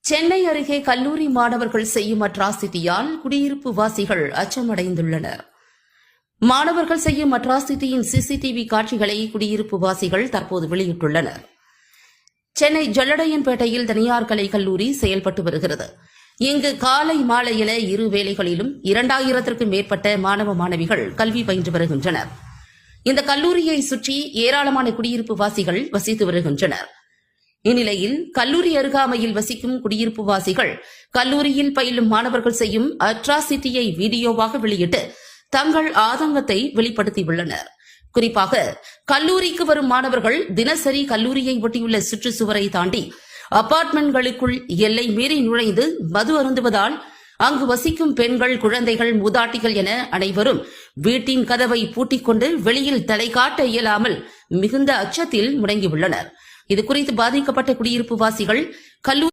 சென்னை அருகே கல்லூரி மாணவர்கள் செய்யும் அட்ராசிட்டியால் குடியிருப்பு வாசிகள் அச்சமடைந்துள்ளனர். மாணவர்கள் செய்யும் அட்ராசிட்டியின் சிசிடிவி காட்சிகளை குடியிருப்பு வாசிகள் தற்போது வெளியிட்டுள்ளனர். சென்னை ஜல்லடையன்பேட்டையில் தனியார் கலை கல்லூரி செயல்பட்டு வருகிறது. இங்கு காலை மாலை என இரு வேளைகளிலும் 2000க்கும் மேற்பட்ட மாணவ மாணவிகள் கல்வி பயின்று வருகின்றனர். இந்த கல்லூரியை சுற்றி ஏராளமான குடியிருப்பு வாசிகள் வசித்து வருகின்றனர். இந்நிலையில் கல்லூரி அருகாமையில் வசிக்கும் குடியிருப்பு வாசிகள் கல்லூரியில் பயிலும் மாணவர்கள் செய்யும் அட்ராசிட்டியை வீடியோவாக வெளியிட்டு தங்கள் ஆதங்கத்தை வெளிப்படுத்தியுள்ளனர். குறிப்பாக கல்லூரிக்கு வரும் மாணவர்கள் தினசரி கல்லூரியை ஒட்டியுள்ள சுற்றுச்சுவரை தாண்டி அபார்ட்மெண்ட்களுக்குள் எல்லை மீறி நுழைந்து மது அருந்துவதால் அங்கு வசிக்கும் பெண்கள், குழந்தைகள், மூதாட்டிகள் என அனைவரும் வீட்டின் கதவை பூட்டிக் கொண்டு வெளியில் தலை காட்ட இயலாமல் மிகுந்த அச்சத்தில் முடங்கியுள்ளனர். இதுகுறித்து பாதிக்கப்பட்ட குடியிருப்பு வாசிகள் கல்லூரி